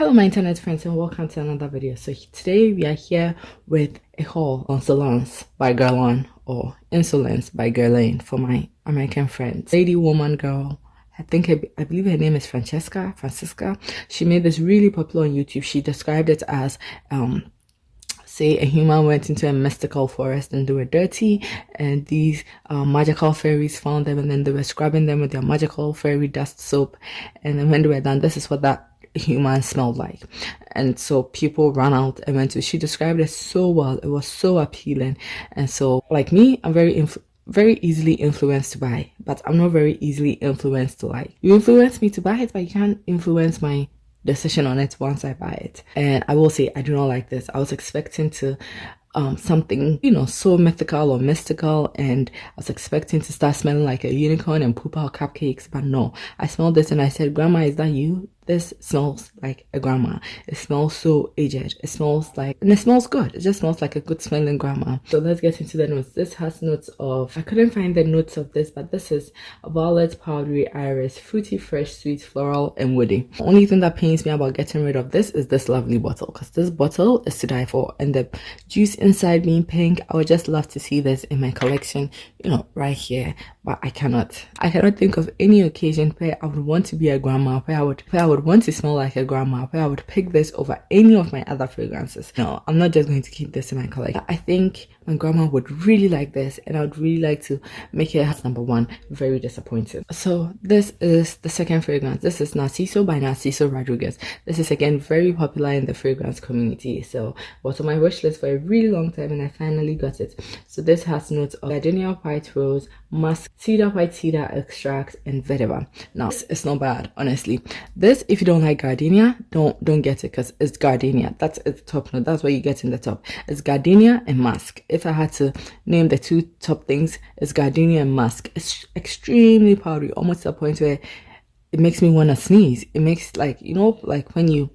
Hello my internet friends and welcome to another video. So today we are here with a haul on INSOLENCE by GUERLAIN or INSOLENCE by GUERLAIN for my American friends. Lady, woman, girl, I believe her name is Francisca. She made this really popular on YouTube. She described it as say a human went into a mystical forest and they were dirty, and these magical fairies found them, and then they were scrubbing them with their magical fairy dust soap, and then when they were done, this is what that human smelled like. And so people ran out and went to. She described it so well. It was so appealing. And so, like me, I'm very easily influenced to buy, but I'm not very easily influenced to like. You influence me to buy it, but you can't influence my decision on it once I buy it. And I will say I do not like this. I was expecting to something, you know, so mythical or mystical, and I was expecting to start smelling like a unicorn and poop out cupcakes, but no. I smelled this and I said, Grandma, is that you? This smells like a grandma. It smells so aged. It smells like, and it smells good. It just smells like a good smelling grandma. So let's get into the notes. This has notes of, I couldn't find the notes of this, but this is violet, powdery, iris, fruity, fresh, sweet, floral, and woody. The only thing that pains me about getting rid of this is this lovely bottle, because this bottle is to die for, and the juice inside being pink. I would just love to see this in my collection, you know, right here, but I cannot think of any occasion where I would want to be a grandma, where I would want to smell like a grandma, where I would pick this over any of my other fragrances. No, I'm not just going to keep this in my collection. I think my grandma would really like this, and I would really like to make it as number one. Very disappointed. So this is the second fragrance. This is Narciso by Narciso Rodriguez. This is again very popular in the fragrance community, so it was on my wish list for a really long time, and I finally got it. So this has notes of gardenia, white rose, musk, cedar, white cedar extract, and vetiver. Now it's not bad, honestly. This, if you don't like gardenia, don't get it, because it's gardenia. That's at the top note. That's what you get in the top. It's gardenia and musk. If I had to name the two top things, it's gardenia and musk. It's extremely powdery, almost to the point where it makes me want to sneeze. It makes, like, you know, like when you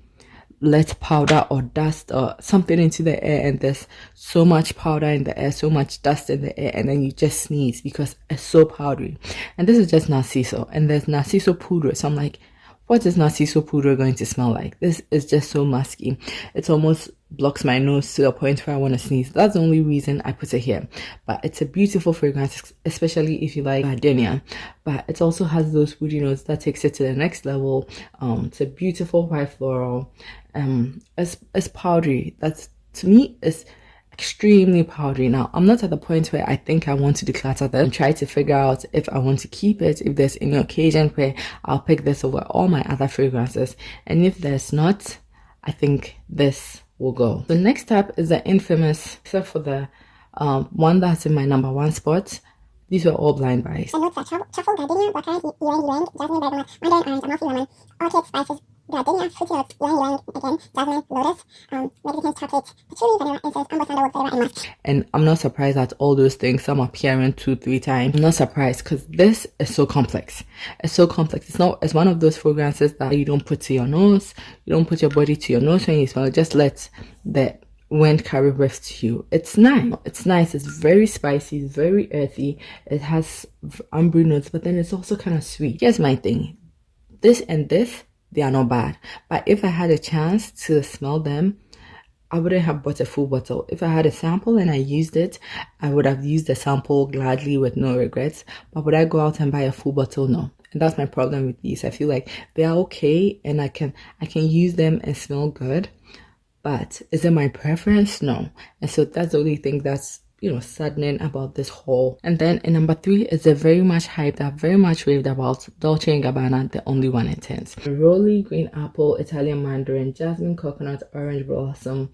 let powder or dust or something into the air, and there's so much powder in the air, so much dust in the air, and then you just sneeze because it's so powdery. And this is just Narciso, and there's Narciso Poudre. So I'm like, what is Narciso Poudre going to smell like? This is just so musky. It almost blocks my nose to the point where I want to sneeze. That's the only reason I put it here. But it's a beautiful fragrance, especially if you like gardenia. But it also has those woody notes that takes it to the next level. It's a beautiful white floral. It's powdery. That's, to me, is extremely powdery. Now, I'm not at the point where I think I want to declutter them and try to figure out if I want to keep it, if there's any occasion where I'll pick this over all my other fragrances. And if there's not, I think this will go. The next up is the infamous, except for the one that's in my number one spot. These were all blind buys. The notes are truffle, gardenia, blackcurrant, ylang, jasmine, bergamot, mandarin orange, amalfi lemon, orchid, spices, gardenia, fruity oats, ylang, again, jasmine, lotus, Mexican chocolate, patchouli, vanilla, incense, amber, sandalwood, vetiver, and musk. And I'm not surprised at all those things. Some appearing 2-3 times. I'm not surprised, because this is so complex. It's so complex. It's one of those fragrances that you don't put to your nose. You don't put your body to your nose when you smell it. Just let the wind carry with to you. It's nice. It's nice. It's very spicy. It's very earthy. It has amber notes, but then it's also kind of sweet. Here's my thing. This and this, they are not bad. But if I had a chance to smell them, I wouldn't have bought a full bottle. If I had a sample and I used it, I would have used the sample gladly with no regrets. But would I go out and buy a full bottle? No. And that's my problem with these. I feel like they are okay, and I can use them and smell good. But is it my preference? No. And so that's the only thing that's, you know, saddening about this haul. And then in number 3 is a very much hyped up, very much raved about Dolce & Gabbana, The Only One Intense. Rolly, green apple, Italian mandarin, jasmine, coconut, orange blossom,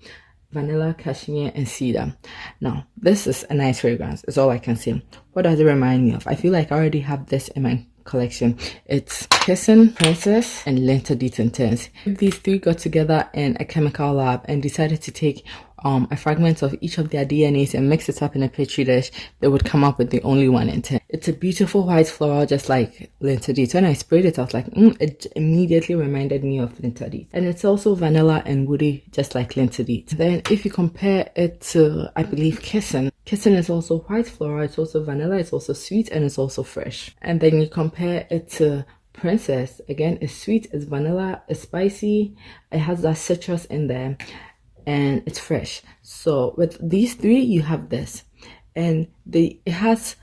vanilla, cashmere, and cedar. Now, this is a nice fragrance. It's all I can say. What does it remind me of? I feel like I already have this in my collection. It's Kissing, Princess, and Linterdit Intense. These three got together in a chemical lab and decided to take a fragment of each of their DNAs and mix it up in a petri dish. They would come up with The Only One Intense. It's a beautiful white floral, just like Linterdit. When I sprayed it, I was like, it immediately reminded me of Linterdit. And it's also vanilla and woody, just like Linterdit. Then if you compare it to, I believe, Kissing is also white floral, it's also vanilla, it's also sweet, and it's also fresh. And then you compare it to Princess, again, is sweet, it's vanilla, it's spicy, it has that citrus in there, and it's fresh. So with these three, you have this, and it has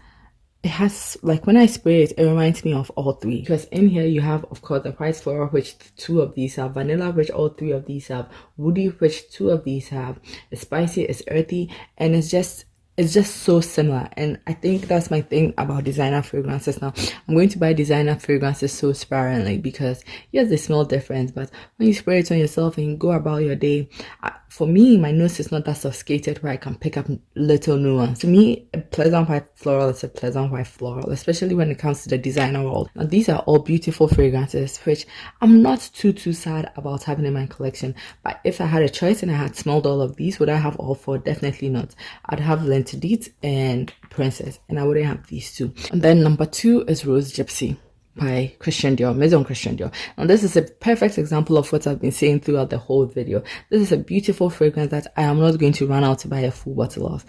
like, when I spray it, it reminds me of all three, because in here you have, of course, the white floral, which 2 of these have, vanilla, which all 3 of these have, woody, which 2 of these have, it's spicy, it's earthy, and it's just so similar. And I think that's my thing about designer fragrances now. I'm going to buy designer fragrances so sparingly, because yes, they smell different, but when you spray it on yourself and you go about your day, for me, my nose is not that sophisticated where I can pick up little nuance. To me, a pleasant white floral is a pleasant white floral, especially when it comes to the designer world. Now, these are all beautiful fragrances, which I'm not too sad about having in my collection. But if I had a choice and I had smelled all of these, would I have all 4? Definitely not. I'd have L'Interdit and Princess, and I wouldn't have these 2. And then number 2 is Rose Gypsy by Christian Dior, Maison Christian Dior. Now this is a perfect example of what I've been saying throughout the whole video. This is a beautiful fragrance that I am not going to run out to buy a full bottle of.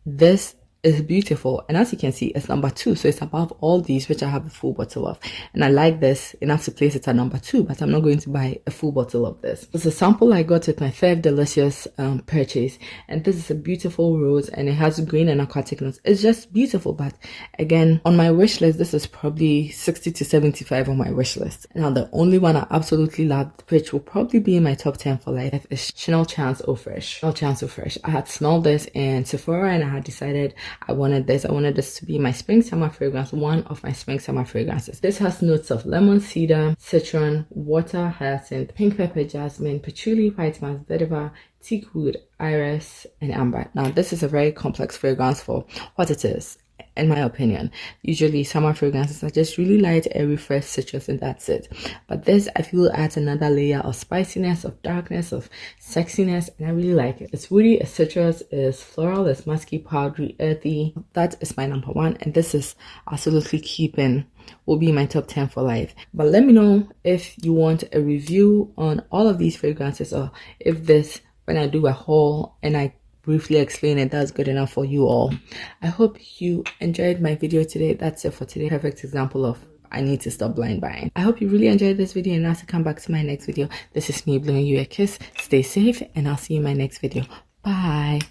This is beautiful, and as you can see, it's number 2, so it's above all these, which I have a full bottle of, and I like this enough to place it at number 2, but I'm not going to buy a full bottle of this. It's a sample I got with my Fave Delicious purchase, and this is a beautiful rose, and it has green and aquatic notes. It's just beautiful. But again, on my wish list, this is probably 60 to 75 on my wish list. Now the only one I absolutely loved, which will probably be in my top 10 for life, is Chanel Chance Eau Fresh. Chanel Chance Eau Fresh. I had smelled this in Sephora, and I had decided I wanted this to be my spring summer fragrance, one of my spring summer fragrances. This has notes of lemon, cedar, citron, water, hyacinth, pink pepper, jasmine, patchouli, white moss, vetiver, teak wood, iris, and amber. Now this is a very complex fragrance for what it is, in my opinion. Usually summer fragrances are just really light, airy, fresh citrus, and that's it. But this, I feel, adds another layer of spiciness, of darkness, of sexiness, and I really like it. It's woody, it's citrus, it's floral, it's musky, powdery, earthy. That is my number 1, and this is absolutely will be my top 10 for life. But let me know if you want a review on all of these fragrances, or if this, when I do a haul and I briefly explain it, that's good enough for you all. I hope you enjoyed my video today. That's it for today. Perfect example of I need to stop blind buying. I hope you really enjoyed this video, and now to come back to my next video. This is me blowing you a kiss. Stay safe, and I'll see you in my next video. Bye.